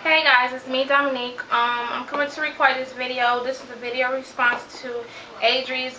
Hey guys, it's me Dominique. I'm coming to record this video. This is a video response to Adri's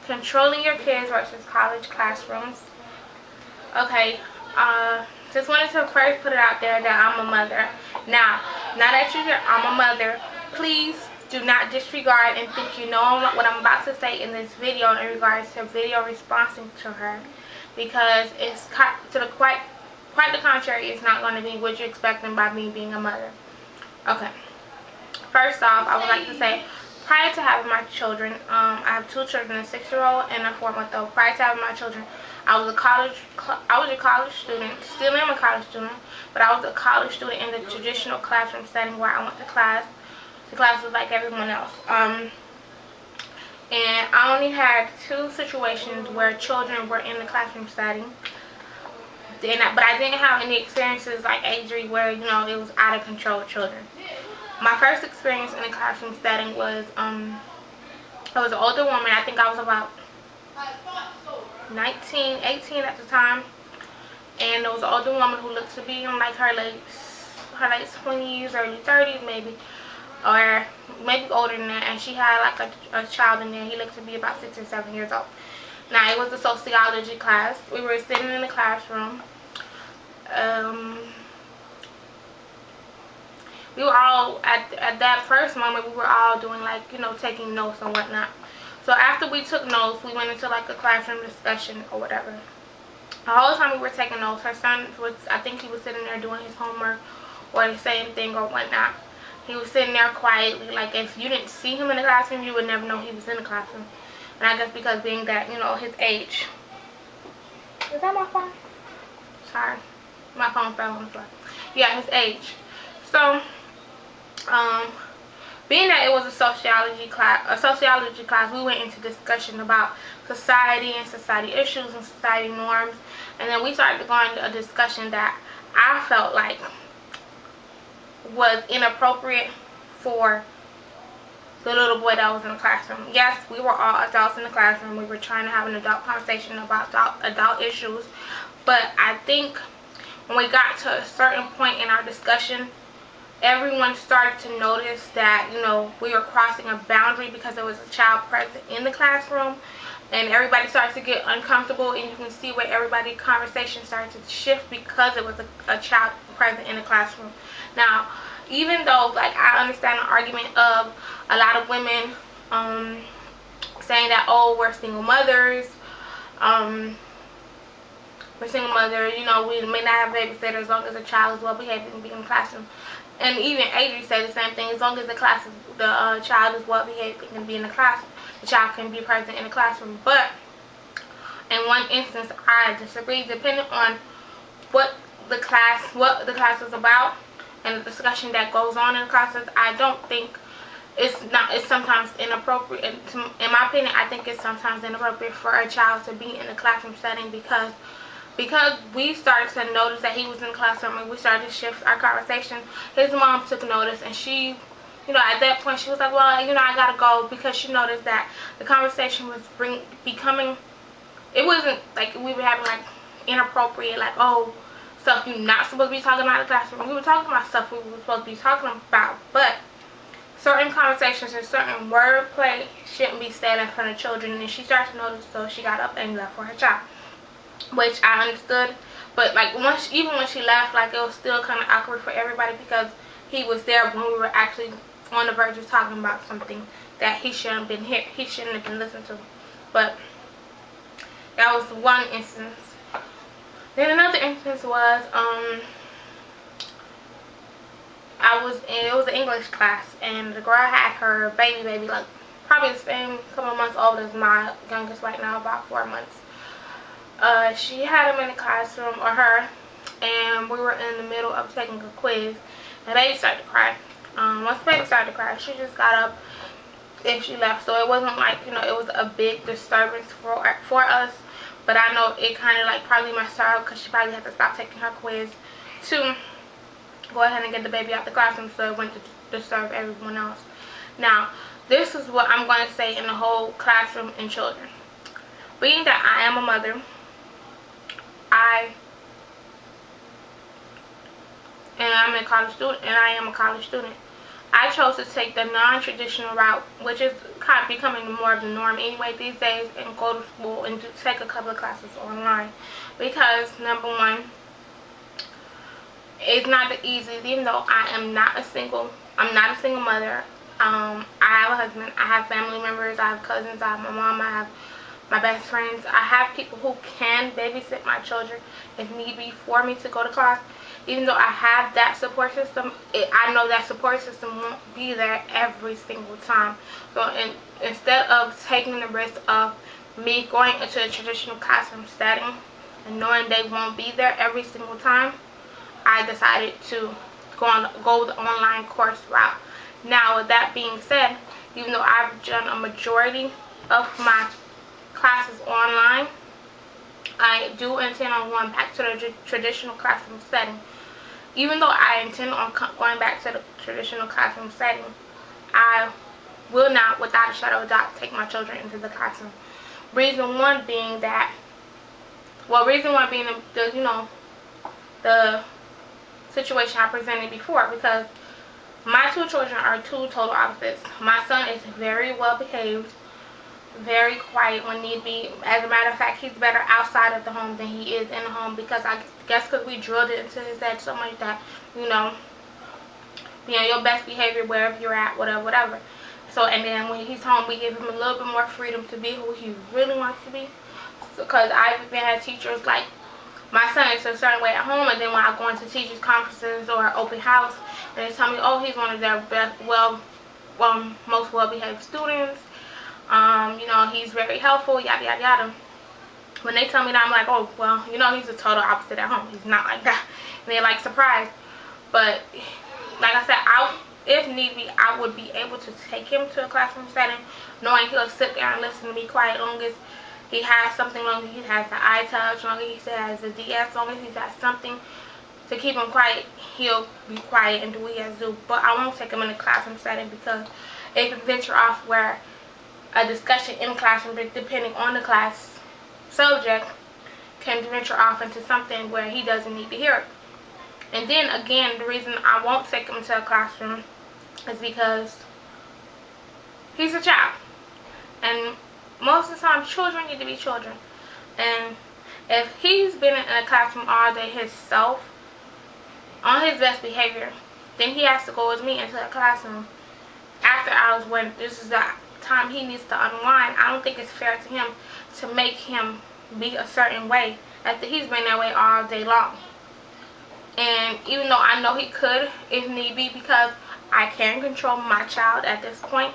controlling your kids versus college classrooms. Okay, just wanted to first put it out there that I'm a mother. Now that you hear I'm a mother, please do not disregard and think you know what I'm about to say in this video in regards to video responding to her, because it's to the quite the contrary. It's not going to be what you're expecting by me being a mother. Okay, first off, I would like to say, prior to having my children, I have two children, a 6-year-old and a 4-month-old. Prior to having my children, I was a college student, still am a college student, but I was a college student in the traditional classroom setting where I went to class. The class was like everyone else. And I only had two situations where children were in the classroom setting. But I didn't have any experiences like Adri where, it was out of control children. My first experience in a classroom setting was, I was an older woman. I think I was about 19, 18 at the time. And there was an older woman who looked to be in like her late 20s, early 30s maybe. Or maybe older than that. And she had like a child in there. He looked to be about 6 or 7 years old. Now, it was a sociology class. We were sitting in the classroom. We were all, at that first moment, we were all doing like, taking notes and whatnot. So after we took notes, we went into like a classroom discussion or whatever. The whole time we were taking notes, her son was, I think he was sitting there doing his homework or the same thing or whatnot. He was sitting there quietly. Like, if you didn't see him in the classroom, you would never know he was in the classroom. And I guess because being that, his age. Is that my phone? Sorry. My phone fell on the floor. Yeah, his age. So, being that it was a sociology class, we went into discussion about society and society issues and society norms. And then we started to go into a discussion that I felt like was inappropriate for the little boy that was in the classroom. Yes, we were all adults in the classroom. We were trying to have an adult conversation about adult issues. But I think when we got to a certain point in our discussion, everyone started to notice that, we were crossing a boundary because there was a child present in the classroom. And everybody started to get uncomfortable, and you can see where everybody's conversation started to shift because it was a child present in the classroom. Now, even though, like, I understand the argument of a lot of women saying that, oh, we're single mothers, we may not have a babysitter as long as the child is well behaved and be in the classroom. And even Adri said the same thing. As long as the child is well behaved and can be in the class, the child can be present in the classroom. But in one instance, I disagree. Depending on what the class is about and the discussion that goes on in the classes, I don't think it's sometimes inappropriate. In my opinion, I think it's sometimes inappropriate for a child to be in the classroom setting because we started to notice that he was in the classroom and we started to shift our conversation. His mom took notice, and she, at that point she was like, well, I gotta go, because she noticed that the conversation was becoming, it wasn't like we were having like inappropriate, like, oh, stuff you're not supposed to be talking about in the classroom. We were talking about stuff we were supposed to be talking about, but certain conversations and certain wordplay shouldn't be said in front of children. And she started to notice, so she got up and left for her child, which I understood. But like, even when she left, like, it was still kind of awkward for everybody because he was there when we were actually on the verge of talking about something that he shouldn't have been here. He shouldn't have been listened to. But that was one instance. Then another instance was it was an English class, and the girl had her baby, like probably the same couple of months old as my youngest right now, about 4 months. She had him in the classroom, or her, and we were in the middle of taking a quiz. The baby started to cry. Once the baby started to cry, she just got up and she left. So it wasn't like, it was a big disturbance for us. But I know it kind of like probably messed her up because she probably had to stop taking her quiz to go ahead and get the baby out the classroom, so it went to disturb everyone else. Now, this is what I'm going to say in the whole classroom and children. Being that I am a mother, I and I'm a college student, and I am a college student. I chose to take the non-traditional route, which is kind of becoming more of the norm anyway these days, and go to school and take a couple of classes online. Because number one, it's not the easiest. Even though I'm not a single mother. I have a husband. I have family members. I have cousins. I have my mom. I have my best friends. I have people who can babysit my children if need be for me to go to class. Even though I have that support system, I know that support system won't be there every single time. So instead of taking the risk of me going into a traditional classroom setting and knowing they won't be there every single time, I decided to go the online course route. Now, with that being said, even though I've done a majority of my classes online, I do intend on going back to the traditional classroom setting. Even though I intend on going back to the traditional classroom setting, I will not, without a shadow of a doubt, take my children into the classroom. Reason one being the the situation I presented before, because my two children are two total opposites. My son is very well behaved, very quiet when need be. As a matter of fact, he's better outside of the home than he is in the home, because I guess because we drilled it into his head so much that, be on your best behavior wherever you're at, whatever. So, and then when he's home, we give him a little bit more freedom to be who he really wants to be. Because I've even had teachers like, my son is a certain way at home, and then when I go into teachers' conferences or open house, and they tell me, oh, he's one of their best, most well-behaved students. He's very helpful, yada yada yada. When they tell me that, I'm like, oh, well, he's a total opposite at home. He's not like that. And they're like surprised. But like I said, if need be, I would be able to take him to a classroom setting, knowing he'll sit there and listen to me quiet, long as he has something, long as he has the eye touch, long as he has the DS, long as he has something to keep him quiet, he'll be quiet and do what he has to do. But I won't take him in a classroom setting, because it can venture off where a discussion in the classroom, depending on the class subject, can venture off into something where he doesn't need to hear it. And then again, the reason I won't take him to a classroom is because he's a child, and most of the time children need to be children. And if he's been in a classroom all day himself on his best behavior, then he has to go with me into a classroom after hours when this is the time he needs to unwind. I don't think it's fair to him to make him be a certain way after he's been that way all day long. And even though I know he could if need be, because I can control my child at this point,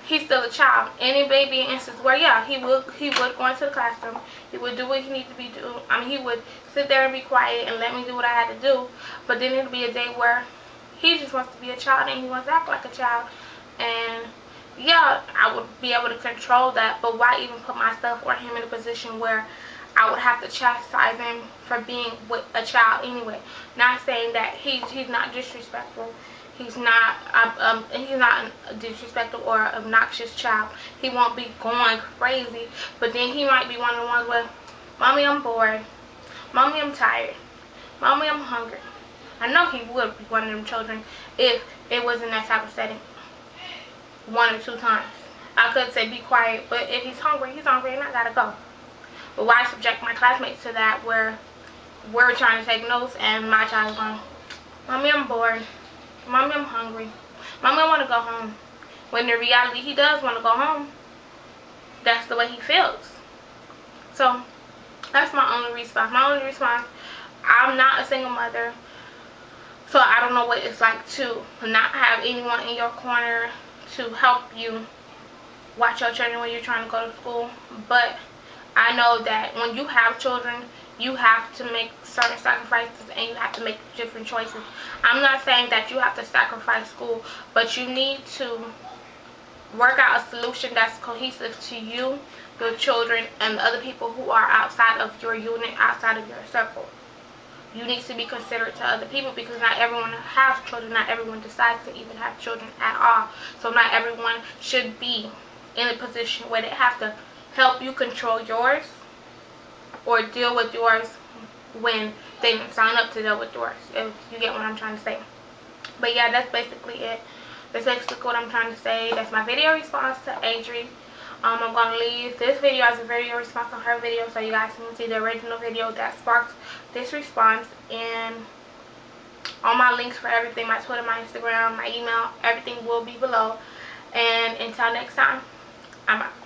he's still a child. And it may be an instance where, yeah, he would go into the classroom, he would do what he needs to be doing. He would sit there and be quiet and let me do what I had to do. But then it'll be a day where he just wants to be a child and he wants to act like a child. And yeah, I would be able to control that, but why even put myself or him in a position where I would have to chastise him for being with a child anyway? Not saying that he's not disrespectful. He's not a disrespectful or obnoxious child. He won't be going crazy, but then he might be one of the ones where, Mommy, I'm bored. Mommy, I'm tired. Mommy, I'm hungry. I know he would be one of them children if it was in that type of setting. 1 or 2 times. I could say be quiet, but if he's hungry and I gotta go. But why subject my classmates to that, where we're trying to take notes and my child's going, Mommy, I'm bored. Mommy, I'm hungry. Mommy, I want to go home. When in reality, he does want to go home. That's the way he feels. So that's my only response. I'm not a single mother, so I don't know what it's like to not have anyone in your corner to help you watch your children when you're trying to go to school. But I know that when you have children, you have to make certain sacrifices and you have to make different choices. I'm not saying that you have to sacrifice school, but you need to work out a solution that's cohesive to you, your children, and the other people who are outside of your unit, outside of your circle. You need to be considerate to other people, because not everyone has children. Not everyone decides to even have children at all. So not everyone should be in a position where they have to help you control yours or deal with yours when they didn't sign up to Double Doors, if you get what I'm trying to say. But yeah, that's basically it. That's basically what I'm trying to say. That's my video response to Adri. I'm going to leave this video as a video response on her video, so you guys can see the original video that sparked this response. And all my links for everything, my Twitter, my Instagram, my email, everything will be below. And until next time, I'm out.